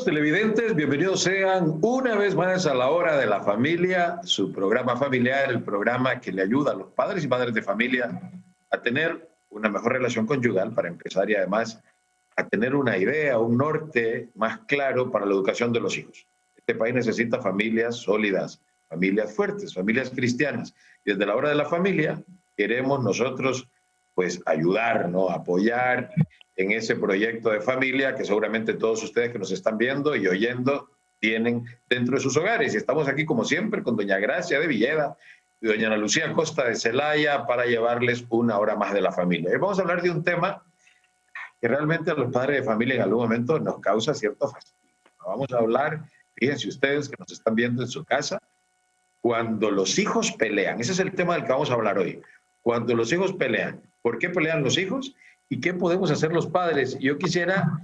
televidentes, bienvenidos sean una vez más a La Hora de la Familia, su programa familiar, el programa que le ayuda a los padres y madres de familia a tener una mejor relación conyugal para empezar y además a tener una idea, un norte más claro para la educación de los hijos. Este país necesita familias sólidas, familias fuertes, familias cristianas. Y desde La Hora de la Familia queremos nosotros pues ayudar, ¿no? Apoyar en ese proyecto de familia que seguramente todos ustedes que nos están viendo y oyendo tienen dentro de sus hogares. Y estamos aquí como siempre con doña Gracia de Villeda y doña Ana Lucía Costa de Celaya para llevarles una hora más de la familia. Y vamos a hablar de un tema que realmente a los padres de familia en algún momento nos causa cierto fastidio. Vamos a hablar, fíjense ustedes que nos están viendo en su casa, cuando los hijos pelean. Ese es el tema del que vamos a hablar hoy. Cuando los hijos pelean. ¿Por qué pelean los hijos? ¿Y qué podemos hacer los padres? Yo quisiera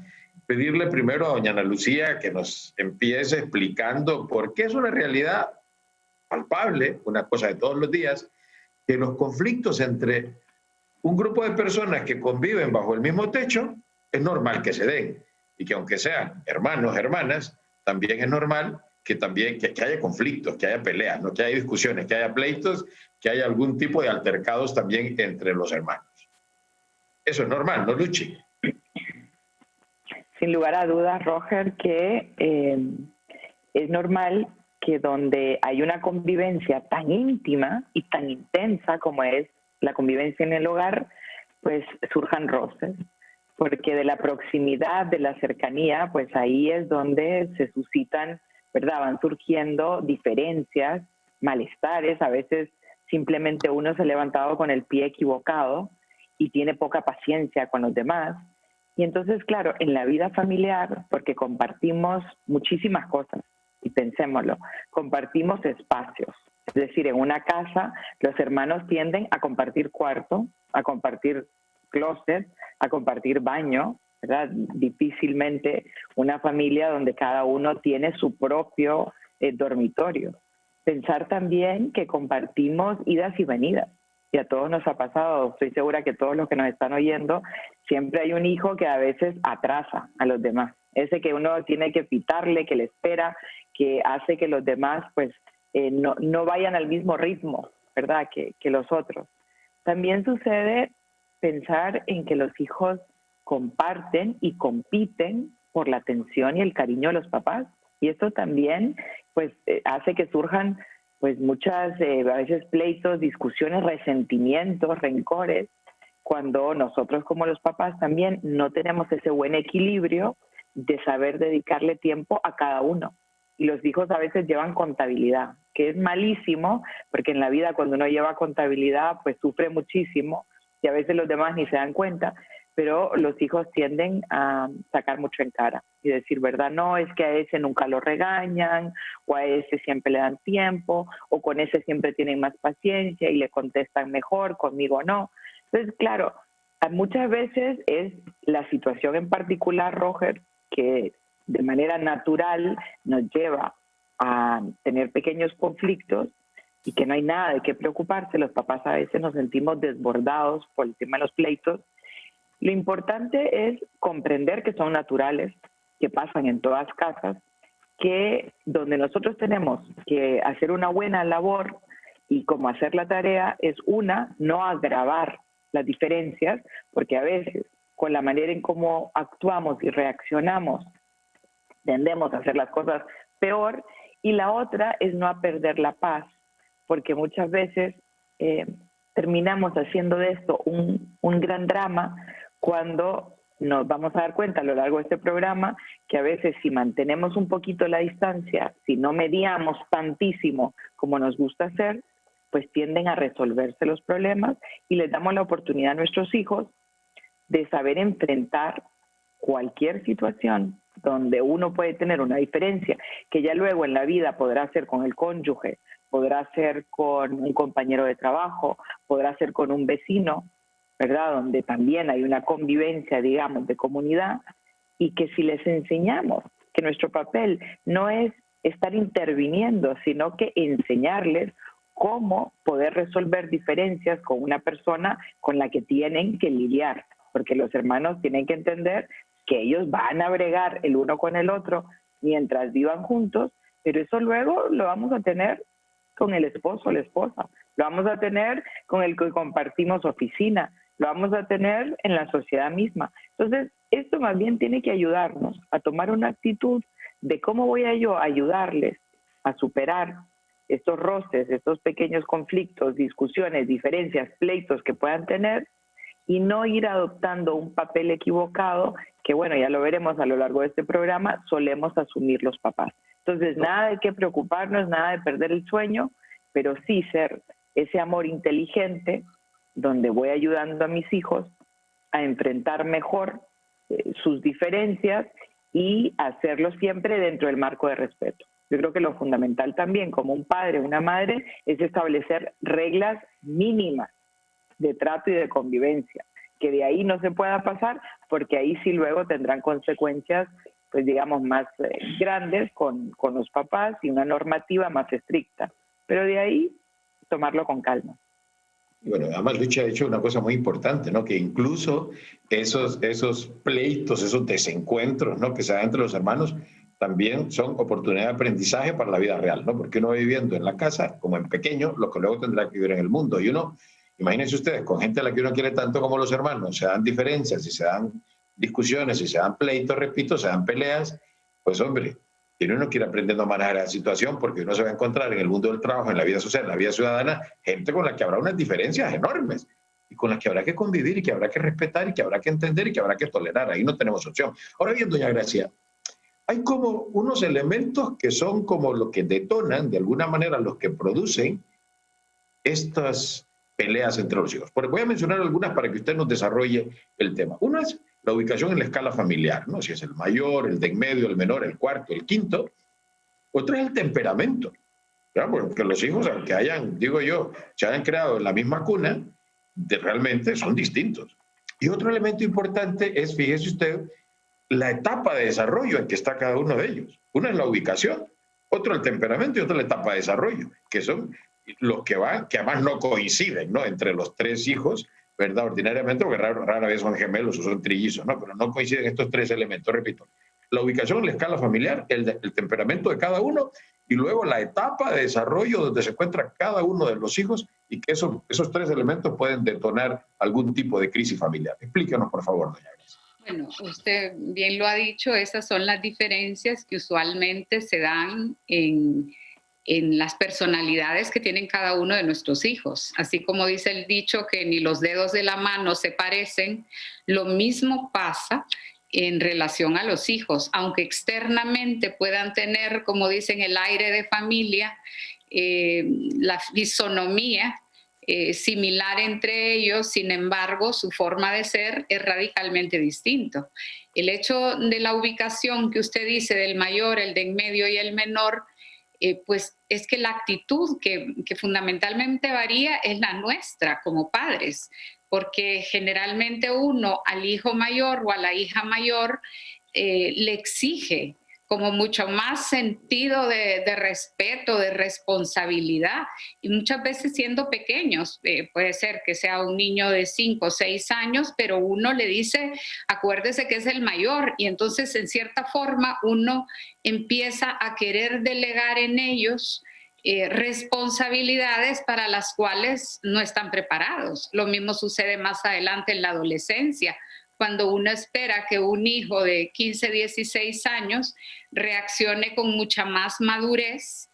pedirle primero a doña Ana Lucía que nos empiece explicando por qué es una realidad palpable, una cosa de todos los días, que los conflictos entre un grupo de personas que conviven bajo el mismo techo es normal que se den y que aunque sean hermanos, hermanas, también es normal que haya conflictos, que haya peleas, ¿no? Que haya discusiones, que haya pleitos, que haya algún tipo de altercados también entre los hermanos. Eso es normal, ¿no, Luchi? Sin lugar a dudas, Roger, que es normal que donde hay una convivencia tan íntima y tan intensa como es la convivencia en el hogar, pues surjan roces. Porque de la proximidad, de la cercanía, pues ahí es donde se suscitan, ¿verdad? Van surgiendo diferencias, malestares, a veces simplemente uno se ha levantado con el pie equivocado y tiene poca paciencia con los demás. Y entonces, claro, en la vida familiar, porque compartimos muchísimas cosas, y pensémoslo, compartimos espacios. Es decir, en una casa los hermanos tienden a compartir cuarto, a compartir closet, a compartir baño, ¿verdad? Difícilmente una familia donde cada uno tiene su propio dormitorio. Pensar también que compartimos idas y venidas. Y a todos nos ha pasado, estoy segura que todos los que nos están oyendo, siempre hay un hijo que a veces atrasa a los demás. Ese que uno tiene que pitarle, que le espera, que hace que los demás pues no vayan al mismo ritmo, ¿verdad? Que los otros. También sucede pensar en que los hijos comparten y compiten por la atención y el cariño de los papás. Y esto también pues hace que surjan pues muchas, a veces pleitos, discusiones, resentimientos, rencores, cuando nosotros como los papás también no tenemos ese buen equilibrio de saber dedicarle tiempo a cada uno. Y los hijos a veces llevan contabilidad, que es malísimo, porque en la vida cuando uno lleva contabilidad pues sufre muchísimo y a veces los demás ni se dan cuenta, pero los hijos tienden a sacar mucho en cara y decir, ¿verdad? No, es que a ese nunca lo regañan, o a ese siempre le dan tiempo, o con ese siempre tienen más paciencia y le contestan mejor, conmigo no. Entonces, claro, muchas veces es la situación en particular, Roger, que de manera natural nos lleva a tener pequeños conflictos y que no hay nada de qué preocuparse. Los papás a veces nos sentimos desbordados por el tema de los pleitos. Lo importante es comprender que son naturales, que pasan en todas casas, que donde nosotros tenemos que hacer una buena labor y como hacer la tarea es no agravar las diferencias, porque a veces con la manera en cómo actuamos y reaccionamos tendemos a hacer las cosas peor, y la otra es no a perder la paz, porque muchas veces terminamos haciendo de esto un gran drama cuando nos vamos a dar cuenta a lo largo de este programa que a veces si mantenemos un poquito la distancia, si no mediamos tantísimo como nos gusta hacer, pues tienden a resolverse los problemas y les damos la oportunidad a nuestros hijos de saber enfrentar cualquier situación donde uno puede tener una diferencia, que ya luego en la vida podrá ser con el cónyuge, podrá ser con un compañero de trabajo, podrá ser con un vecino, ¿verdad? Donde también hay una convivencia, digamos, de comunidad, y que si les enseñamos que nuestro papel no es estar interviniendo, sino que enseñarles cómo poder resolver diferencias con una persona con la que tienen que lidiar, porque los hermanos tienen que entender que ellos van a bregar el uno con el otro, mientras vivan juntos, pero eso luego lo vamos a tener con el esposo o la esposa, lo vamos a tener con el que compartimos oficina, lo vamos a tener en la sociedad misma. Entonces, esto más bien tiene que ayudarnos a tomar una actitud de cómo voy a yo ayudarles a superar estos roces, estos pequeños conflictos, discusiones, diferencias, pleitos que puedan tener, y no ir adoptando un papel equivocado que, bueno, ya lo veremos a lo largo de este programa, solemos asumir los papás. Entonces, nada de qué preocuparnos, nada de perder el sueño, pero sí ser ese amor inteligente donde voy ayudando a mis hijos a enfrentar mejor sus diferencias y hacerlo siempre dentro del marco de respeto. Yo creo que lo fundamental también como un padre o una madre es establecer reglas mínimas de trato y de convivencia, que de ahí no se pueda pasar, porque ahí sí luego tendrán consecuencias, pues digamos, más grandes con los papás y una normativa más estricta. Pero de ahí tomarlo con calma. Bueno, además Lucha ha dicho una cosa muy importante, ¿no? Que incluso esos pleitos, esos desencuentros, ¿no? Que se dan entre los hermanos, también son oportunidad de aprendizaje para la vida real, ¿no? Porque uno va viviendo en la casa, como en pequeño, lo que luego tendrá que vivir en el mundo. Y uno, imagínense ustedes, con gente a la que uno quiere tanto como los hermanos, se dan diferencias y se dan discusiones y se dan pleitos, repito, se dan peleas, pues hombre, y uno no quiere aprender a manejar la situación porque uno se va a encontrar en el mundo del trabajo, en la vida social, en la vida ciudadana, gente con la que habrá unas diferencias enormes y con las que habrá que convivir y que habrá que respetar y que habrá que entender y que habrá que tolerar. Ahí no tenemos opción. Ahora bien, doña Gracia, hay como unos elementos que son como lo que detonan, de alguna manera, los que producen estas peleas entre los hijos. Voy a mencionar algunas para que usted nos desarrolle el tema. Una es la ubicación en la escala familiar, ¿no? Si es el mayor, el de en medio, el menor, el cuarto, el quinto. Otra es el temperamento, ¿ya? Porque los hijos, aunque hayan, digo yo, se hayan creado en la misma cuna, realmente son distintos. Y otro elemento importante es, fíjese usted, la etapa de desarrollo en que está cada uno de ellos. Una es la ubicación, otro el temperamento y otra la etapa de desarrollo, que son los que van, que además no coinciden, ¿no? Entre los tres hijos, ¿verdad? Ordinariamente, porque rara vez son gemelos o son trillizos, ¿no? Pero no coinciden estos tres elementos, repito. La ubicación, la escala familiar, el temperamento de cada uno y luego la etapa de desarrollo donde se encuentra cada uno de los hijos y que esos tres elementos pueden detonar algún tipo de crisis familiar. Explíquenos, por favor, doña Gracia. Bueno, usted bien lo ha dicho, esas son las diferencias que usualmente se dan en las personalidades que tienen cada uno de nuestros hijos. Así como dice el dicho que ni los dedos de la mano se parecen, lo mismo pasa en relación a los hijos. Aunque externamente puedan tener, como dicen, el aire de familia, la fisonomía similar entre ellos, sin embargo, su forma de ser es radicalmente distinto. El hecho de la ubicación que usted dice del mayor, el de en medio y el menor, pues es que la actitud que fundamentalmente varía es la nuestra como padres, porque generalmente uno al hijo mayor o a la hija mayor le exige como mucho más sentido de respeto, de responsabilidad, y muchas veces siendo pequeños, puede ser que sea un niño de 5 o 6 años, pero uno le dice, acuérdese que es el mayor, y entonces en cierta forma uno empieza a querer delegar en ellos responsabilidades para las cuales no están preparados. Lo mismo sucede más adelante en la adolescencia, cuando uno espera que un hijo de 15, 16 años reaccione con mucha más madurez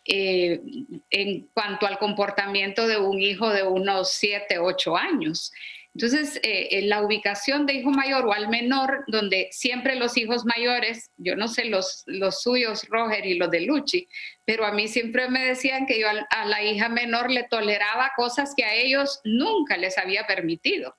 en cuanto al comportamiento de un hijo de unos 7, 8 años. Entonces, la ubicación de hijo mayor o al menor, donde siempre los hijos mayores, yo no sé los suyos, Roger, y los de Luchi, pero a mí siempre me decían que yo a la hija menor le toleraba cosas que a ellos nunca les había permitido,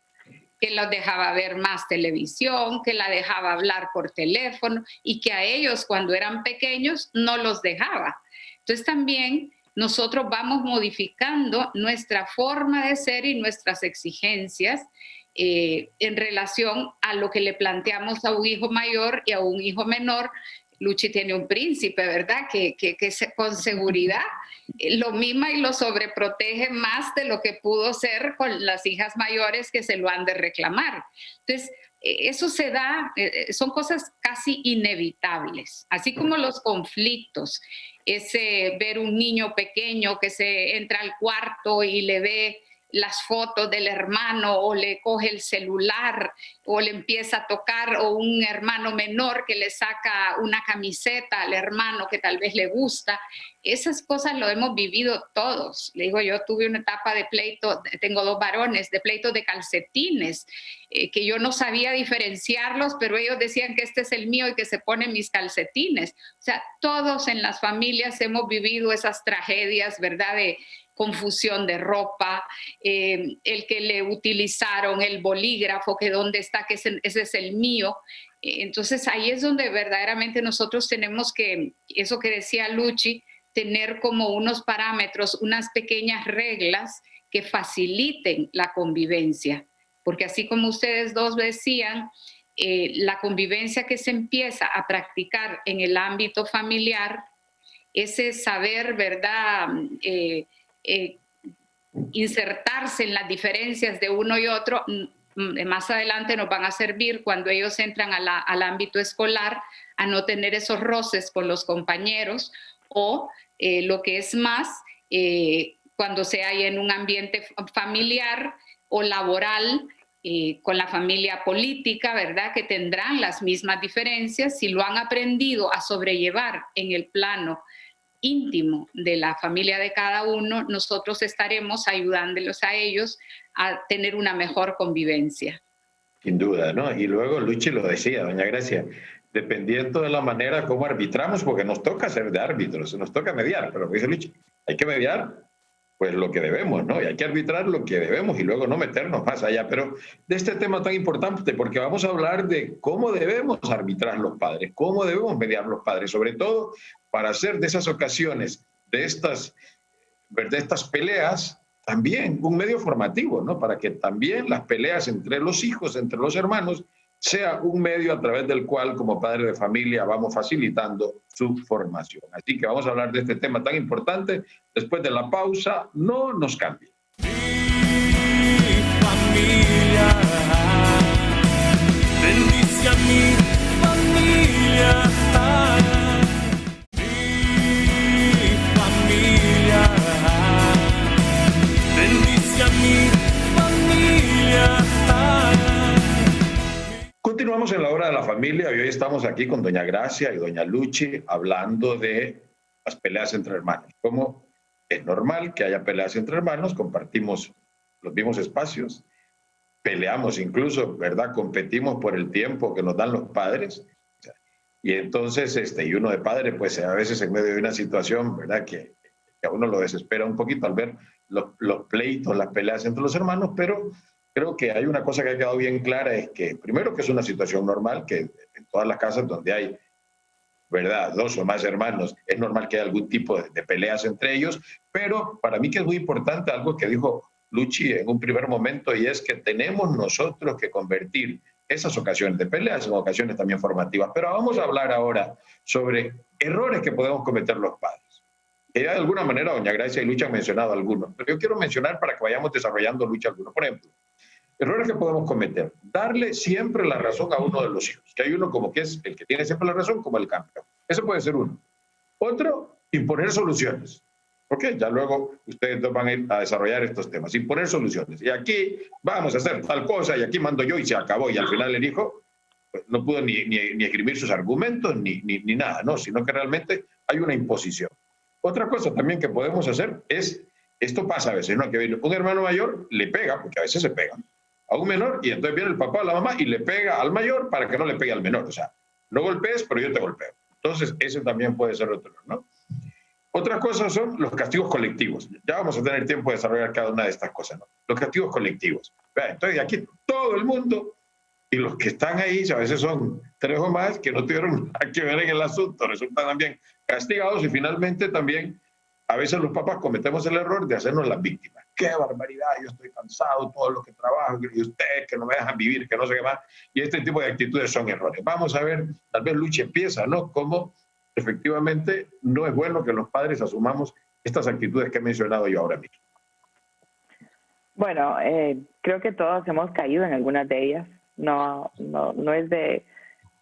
que los dejaba ver más televisión, que la dejaba hablar por teléfono y que a ellos cuando eran pequeños no los dejaba. Entonces también nosotros vamos modificando nuestra forma de ser y nuestras exigencias en relación a lo que le planteamos a un hijo mayor y a un hijo menor Luchi tiene un príncipe, ¿verdad? Que con seguridad lo mima y lo sobreprotege más de lo que pudo ser con las hijas mayores que se lo han de reclamar. Entonces, eso se da, son cosas casi inevitables, así como los conflictos, ese ver un niño pequeño que se entra al cuarto y le ve las fotos del hermano o le coge el celular o le empieza a tocar, o un hermano menor que le saca una camiseta al hermano que tal vez le gusta. Esas cosas lo hemos vivido todos. Le digo, yo tuve una etapa de pleito, tengo 2 varones, de pleitos de calcetines, que yo no sabía diferenciarlos, pero ellos decían que este es el mío y que se ponen mis calcetines. O sea, todos en las familias hemos vivido esas tragedias, ¿verdad?, de confusión de ropa, el que le utilizaron el bolígrafo, que dónde está, que ese es el mío. Entonces ahí es donde verdaderamente nosotros tenemos que, eso que decía Luchi, tener como unos parámetros, unas pequeñas reglas que faciliten la convivencia. Porque así como ustedes dos decían, la convivencia que se empieza a practicar en el ámbito familiar, ese saber, ¿verdad?, insertarse en las diferencias de uno y otro, más adelante nos van a servir cuando ellos entran al ámbito escolar, a no tener esos roces con los compañeros, o lo que es más, cuando se hay en un ambiente familiar o laboral, con la familia política, ¿verdad?, que tendrán las mismas diferencias. Si lo han aprendido a sobrellevar en el plano íntimo de la familia de cada uno, nosotros estaremos ayudándolos a ellos a tener una mejor convivencia. Sin duda, ¿no? Y luego Luchi lo decía, doña Gracia, dependiendo de la manera como arbitramos, porque nos toca ser de árbitros, nos toca mediar, pero dice Luchi, hay que mediar pues lo que debemos, ¿no? Y hay que arbitrar lo que debemos y luego no meternos más allá. Pero de este tema tan importante, porque vamos a hablar de cómo debemos arbitrar los padres, cómo debemos mediar los padres, sobre todo para hacer de esas ocasiones, de estas peleas, también un medio formativo, ¿no? Para que también las peleas entre los hijos, entre los hermanos, sea un medio a través del cual, como padres de familia, vamos facilitando su formación. Así que vamos a hablar de este tema tan importante. Después de la pausa, no nos cambie. Mi familia, bendice a mi familia. Mi familia, bendice a mi familia. Continuamos en la hora de la familia y hoy estamos aquí con doña Gracia y doña Luchi hablando de las peleas entre hermanos. Como es normal que haya peleas entre hermanos, compartimos los mismos espacios, peleamos incluso, ¿verdad? Competimos por el tiempo que nos dan los padres. Y entonces, y uno de padre, pues a veces en medio de una situación, ¿verdad?, que a uno lo desespera un poquito al ver los pleitos, las peleas entre los hermanos, pero creo que hay una cosa que ha quedado bien clara, es que primero que es una situación normal, que en todas las casas donde hay, ¿verdad?, 2 o más hermanos, es normal que haya algún tipo de peleas entre ellos, pero para mí que es muy importante algo que dijo Luchi en un primer momento, y es que tenemos nosotros que convertir esas ocasiones de peleas en ocasiones también formativas. Pero vamos a hablar ahora sobre errores que podemos cometer los padres. Que de alguna manera doña Gracia y Luchi han mencionado algunos, pero yo quiero mencionar para que vayamos desarrollando, Luchi, algunos. Por ejemplo, errores que podemos cometer. Darle siempre la razón a uno de los hijos. Que hay uno como que es el que tiene siempre la razón, como el campeón. Eso puede ser uno. Otro, imponer soluciones. ¿Ok? Ya luego ustedes dos van a ir a desarrollar estos temas. Imponer soluciones. Y aquí vamos a hacer tal cosa y aquí mando yo y se acabó. Y al final el hijo pues, no pudo ni escribir sus argumentos ni nada, ¿no? Sino que realmente hay una imposición. Otra cosa también que podemos hacer es, esto pasa a veces, ¿no? Que viene un hermano mayor, le pega, porque a veces se pegan, a un menor, y entonces viene el papá o la mamá y le pega al mayor para que no le pegue al menor. O sea, no golpees, pero yo te golpeo. Entonces, ese también puede ser otro, ¿no? Otras cosas son los castigos colectivos. Ya vamos a tener tiempo de desarrollar cada una de estas cosas, ¿no? Los castigos colectivos. Entonces, aquí todo el mundo, y los que están ahí, a veces son 3 o más, que no tuvieron nada que ver en el asunto, resultan también castigados y finalmente también A veces los papás cometemos el error de hacernos las víctimas. ¡Qué barbaridad! Yo estoy cansado, todo lo que trabajo, y ustedes que no me dejan vivir, que no sé qué más. Y este tipo de actitudes son errores. Vamos a ver, tal vez Luchi empieza, ¿no? Cómo efectivamente no es bueno que los padres asumamos estas actitudes que he mencionado yo ahora mismo. Bueno, creo que todos hemos caído en algunas de ellas. No es de,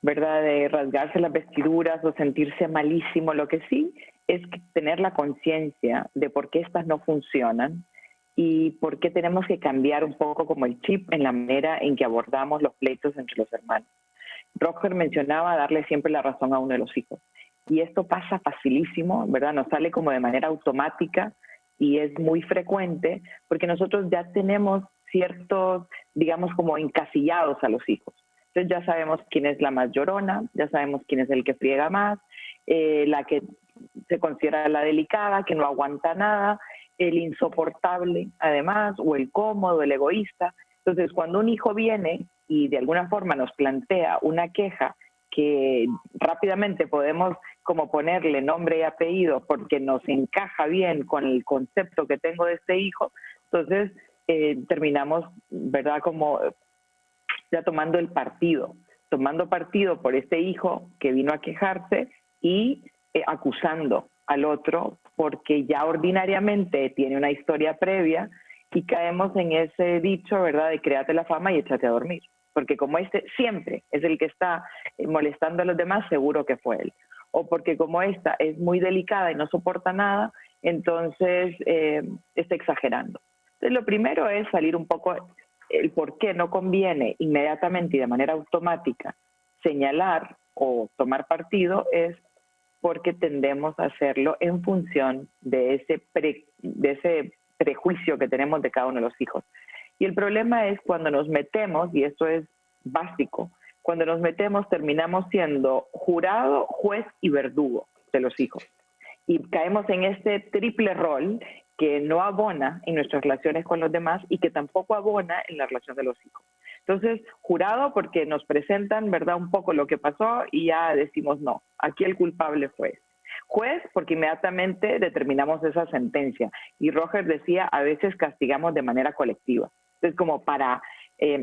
¿verdad?, de rasgarse las vestiduras o sentirse malísimo. Lo que sí es tener la conciencia de por qué estas no funcionan y por qué tenemos que cambiar un poco como el chip en la manera en que abordamos los pleitos entre los hermanos. Roger mencionaba darle siempre la razón a uno de los hijos. Y esto pasa facilísimo, ¿verdad? Nos sale como de manera automática y es muy frecuente porque nosotros ya tenemos ciertos, digamos, como encasillados a los hijos. Entonces ya sabemos quién es la más llorona, ya sabemos quién es el que friega más, la que se considera la delicada, que no aguanta nada, el insoportable además, o el cómodo, el egoísta. Entonces cuando un hijo viene y de alguna forma nos plantea una queja que rápidamente podemos como ponerle nombre y apellido porque nos encaja bien con el concepto que tengo de este hijo, entonces terminamos, ¿verdad?, como ya tomando partido por este hijo que vino a quejarse y acusando al otro porque ya ordinariamente tiene una historia previa y caemos en ese dicho, ¿verdad?, de créate la fama y échate a dormir. Porque como este siempre es el que está molestando a los demás, seguro que fue él. O porque como esta es muy delicada y no soporta nada, entonces está exagerando. Entonces lo primero es salir un poco el por qué no conviene inmediatamente y de manera automática señalar o tomar partido, es porque tendemos a hacerlo en función de ese prejuicio que tenemos de cada uno de los hijos. Y el problema es cuando nos metemos, y esto es básico, cuando nos metemos terminamos siendo jurado, juez y verdugo de los hijos. Y caemos en este triple rol que no abona en nuestras relaciones con los demás y que tampoco abona en la relación de los hijos. Entonces, jurado porque nos presentan, ¿verdad?, un poco lo que pasó y ya decimos no, aquí el culpable fue. Juez porque inmediatamente determinamos esa sentencia. Y Roger decía, a veces castigamos de manera colectiva. Entonces, como para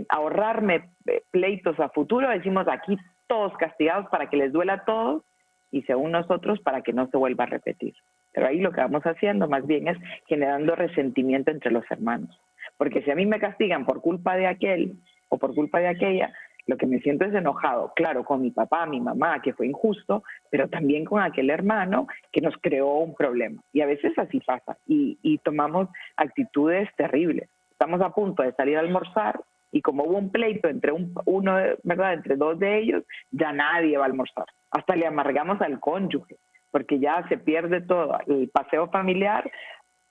ahorrarme pleitos a futuro, decimos aquí todos castigados para que les duela a todos y según nosotros para que no se vuelva a repetir. Pero ahí lo que vamos haciendo más bien es generando resentimiento entre los hermanos. Porque si a mí me castigan por culpa de aquel o por culpa de aquella, lo que me siento es enojado, claro, con mi papá, mi mamá, que fue injusto, pero también con aquel hermano que nos creó un problema. Y a veces así pasa y tomamos actitudes terribles. Estamos a punto de salir a almorzar y como hubo un pleito entre uno, ¿verdad?, entre dos de ellos, ya nadie va a almorzar. Hasta le amargamos al cónyuge, porque ya se pierde todo el paseo familiar,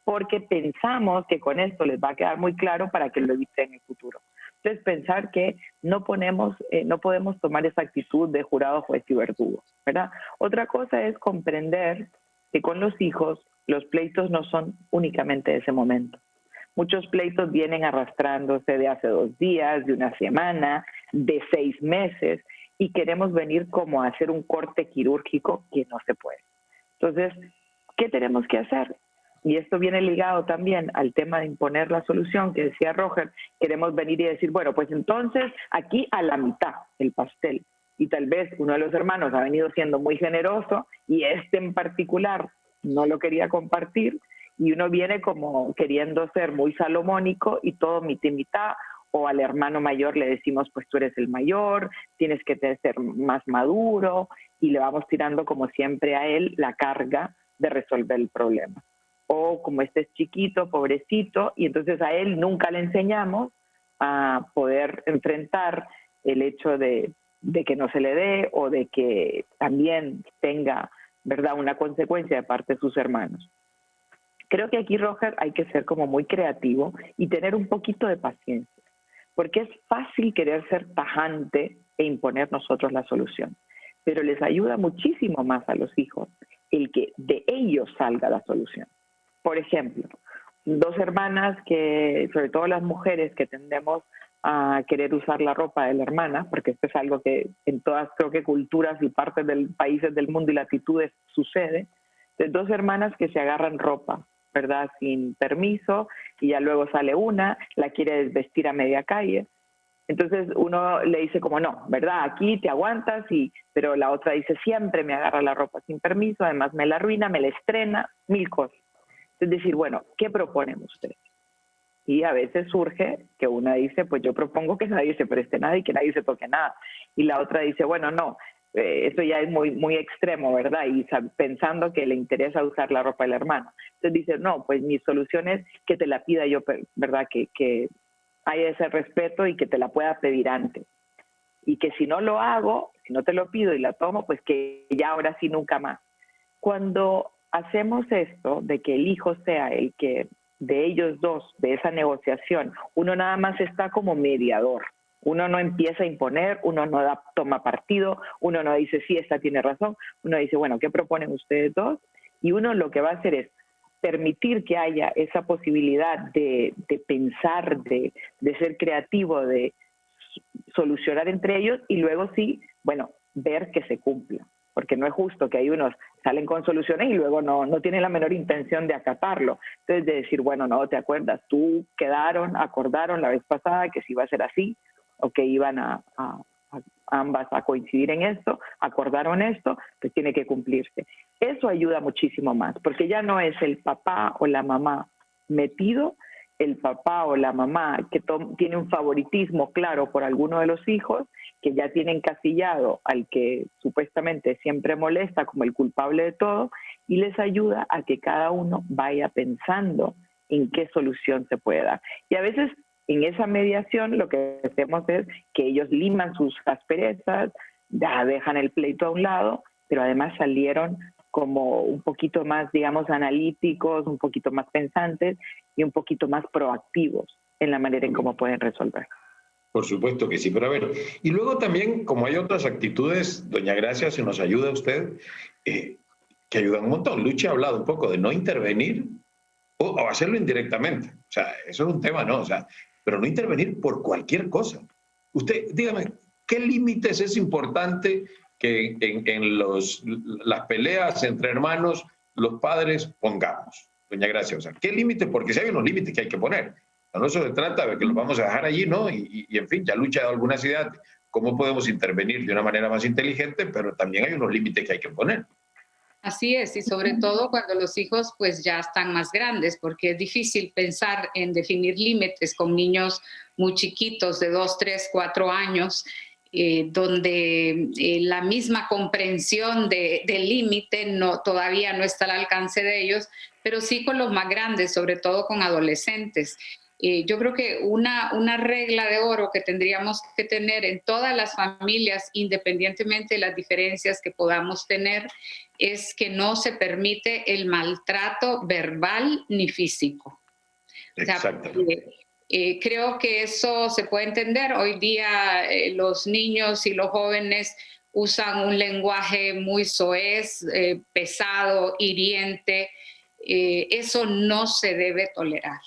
porque pensamos que con esto les va a quedar muy claro para que lo eviten en el futuro. Entonces, pensar que no podemos tomar esa actitud de jurado, juez y verdugo, ¿verdad? Otra cosa es comprender que con los hijos los pleitos no son únicamente de ese momento. Muchos pleitos vienen arrastrándose de hace 2 días, de una semana, de 6 meses, y queremos venir como a hacer un corte quirúrgico que no se puede. Entonces, ¿qué tenemos que hacer? Y esto viene ligado también al tema de imponer la solución que decía Roger. Queremos venir y decir, bueno, pues entonces aquí a la mitad el pastel. Y tal vez uno de los hermanos ha venido siendo muy generoso y este en particular no lo quería compartir. Y uno viene como queriendo ser muy salomónico y todo mitad y mitad. O al hermano mayor le decimos, pues tú eres el mayor, tienes que ser más maduro. Y le vamos tirando como siempre a él la carga de resolver el problema. O como este es chiquito, pobrecito, y entonces a él nunca le enseñamos a poder enfrentar el hecho de que no se le dé o de que también tenga, ¿verdad?, una consecuencia de parte de sus hermanos. Creo que aquí, Roger, hay que ser como muy creativo y tener un poquito de paciencia, porque es fácil querer ser tajante e imponer nosotros la solución, pero les ayuda muchísimo más a los hijos el que de ellos salga la solución. Por ejemplo, 2 hermanas que, sobre todo las mujeres, que tendemos a querer usar la ropa de la hermana, porque esto es algo que en todas, creo que culturas y partes del países del mundo y latitudes sucede. Entonces, 2 hermanas que se agarran ropa, ¿verdad? Sin permiso, y ya luego sale una, la quiere desvestir a media calle. Entonces uno le dice como no, ¿verdad? Aquí te aguantas, pero la otra dice siempre me agarra la ropa sin permiso, además me la arruina, me la estrena, 1000 cosas. Es decir, bueno, ¿qué proponen ustedes? Y a veces surge que una dice, pues yo propongo que nadie se preste nada y que nadie se toque nada. Y la otra dice, bueno, no, eso ya es muy, muy extremo, ¿verdad? Y pensando que le interesa usar la ropa del hermano. Entonces dice, no, pues mi solución es que te la pida yo, ¿verdad? Que haya ese respeto y que te la pueda pedir antes. Y que si no lo hago, si no te lo pido y la tomo, pues que ya ahora sí nunca más. Cuando hacemos esto, de que el hijo sea el que de ellos dos, de esa negociación, uno nada más está como mediador. Uno no empieza a imponer, uno no toma partido, uno no dice, sí, esta tiene razón. Uno dice, bueno, ¿qué proponen ustedes dos? Y uno lo que va a hacer es permitir que haya esa posibilidad de pensar, de ser creativo, de solucionar entre ellos y luego sí, bueno, ver que se cumpla. Porque no es justo que hay unos salen con soluciones y luego no tienen la menor intención de acatarlo. Entonces de decir, bueno, no, ¿te acuerdas? Acordaron la vez pasada que si iba a ser así o que iban a ambas a coincidir en esto, acordaron esto, pues tiene que cumplirse. Eso ayuda muchísimo más, porque ya no es el papá o la mamá metido, el papá o la mamá que tiene un favoritismo claro por alguno de los hijos, que ya tiene encasillado al que supuestamente siempre molesta como el culpable de todo, y les ayuda a que cada uno vaya pensando en qué solución se puede dar. Y a veces en esa mediación lo que hacemos es que ellos liman sus asperezas, ya dejan el pleito a un lado, pero además salieron como un poquito más, digamos, analíticos, un poquito más pensantes y un poquito más proactivos en la manera en cómo pueden resolver. Por supuesto que sí, pero a ver, y luego también, como hay otras actitudes, doña Gracia, si nos ayuda usted, que ayudan un montón. Lucha ha hablado un poco de no intervenir o hacerlo indirectamente. O sea, eso es un tema, ¿no? O sea, pero no intervenir por cualquier cosa. Usted, dígame, ¿qué límites es importante que en las peleas entre hermanos los padres pongamos? Doña Gracia, o sea, ¿qué límites? Porque si hay unos límites que hay que poner. No se trata de que los vamos a dejar allí, ¿no? Y en fin, ya Lucha ha dado algunas ideas de cómo podemos intervenir de una manera más inteligente, pero también hay unos límites que hay que poner. Así es, y sobre todo cuando los hijos pues ya están más grandes, porque es difícil pensar en definir límites con niños muy chiquitos de 2, 3, 4 años, donde la misma comprensión del límite todavía no está al alcance de ellos, pero sí con los más grandes, sobre todo con adolescentes. Yo creo que una regla de oro que tendríamos que tener en todas las familias, independientemente de las diferencias que podamos tener, es que no se permite el maltrato verbal ni físico. Exactamente. Creo que eso se puede entender. Hoy día los niños y los jóvenes usan un lenguaje muy soez, pesado, hiriente. Eso no se debe tolerar.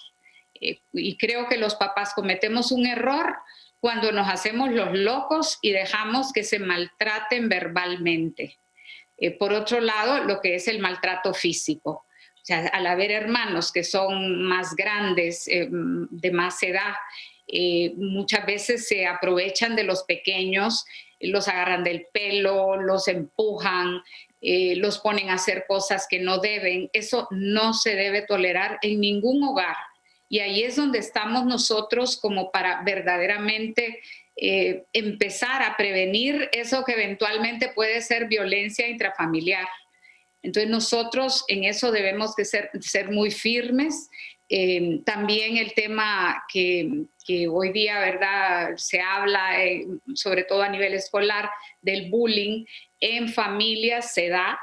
Y creo que los papás cometemos un error cuando nos hacemos los locos y dejamos que se maltraten verbalmente. Por otro lado, lo que es el maltrato físico. O sea, al haber hermanos que son más grandes, de más edad, muchas veces se aprovechan de los pequeños, los agarran del pelo, los empujan, los ponen a hacer cosas que no deben. Eso no se debe tolerar en ningún hogar. Y ahí es donde estamos nosotros como para verdaderamente empezar a prevenir eso que eventualmente puede ser violencia intrafamiliar. Entonces nosotros en eso debemos de ser muy firmes. También el tema que hoy día, ¿verdad?, se habla, sobre todo a nivel escolar, del bullying en familias se da.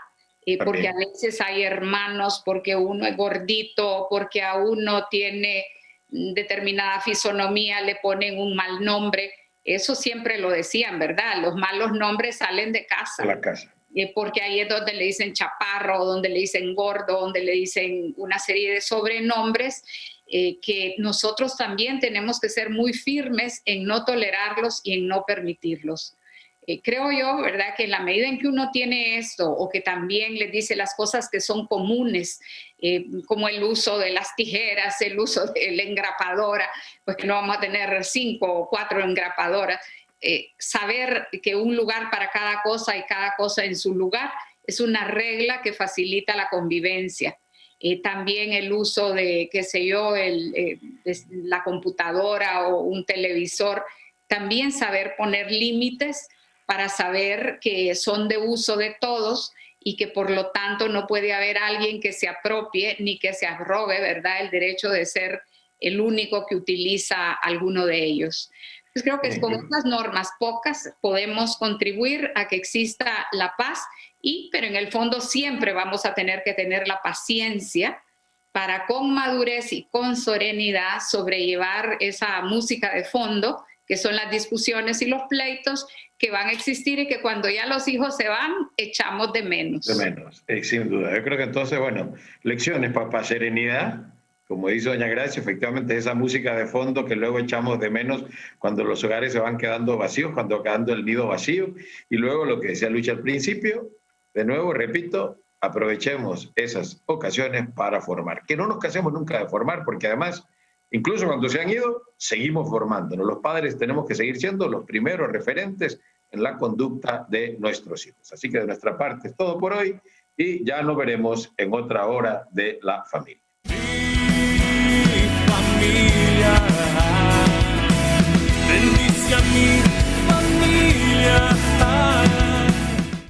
Porque a veces hay hermanos, porque uno es gordito, porque a uno tiene determinada fisonomía, le ponen un mal nombre. Eso siempre lo decían, ¿verdad? Los malos nombres salen de casa. De la casa. Porque ahí es donde le dicen chaparro, donde le dicen gordo, donde le dicen una serie de sobrenombres que nosotros también tenemos que ser muy firmes en no tolerarlos y en no permitirlos. Creo yo, ¿verdad?, que en la medida en que uno tiene esto, o que también les dice las cosas que son comunes, como el uso de las tijeras, el uso de la engrapadora, pues que no vamos a tener 5 o 4 engrapadoras, saber que un lugar para cada cosa y cada cosa en su lugar es una regla que facilita la convivencia. También el uso de, qué sé yo, de la computadora o un televisor, también saber poner límites para saber que son de uso de todos y que por lo tanto no puede haber alguien que se apropie ni que se arrogue, ¿verdad?, el derecho de ser el único que utiliza alguno de ellos. Pues creo que con estas normas pocas podemos contribuir a que exista la paz, pero en el fondo siempre vamos a tener que tener la paciencia para con madurez y con serenidad sobrellevar esa música de fondo que son las discusiones y los pleitos que van a existir y que cuando ya los hijos se van, echamos de menos. De menos, sin duda. Yo creo que entonces, bueno, lecciones, papá, serenidad, como dice doña Gracia, efectivamente esa música de fondo que luego echamos de menos cuando los hogares se van quedando vacíos, cuando va quedando el nido vacío, y luego lo que decía Lucha al principio, de nuevo, repito, aprovechemos esas ocasiones para formar. Que no nos casemos nunca de formar, porque además, incluso cuando se han ido, seguimos formándonos. Los padres tenemos que seguir siendo los primeros referentes en la conducta de nuestros hijos. Así que de nuestra parte es todo por hoy y ya nos veremos en otra hora de la familia. Mi familia.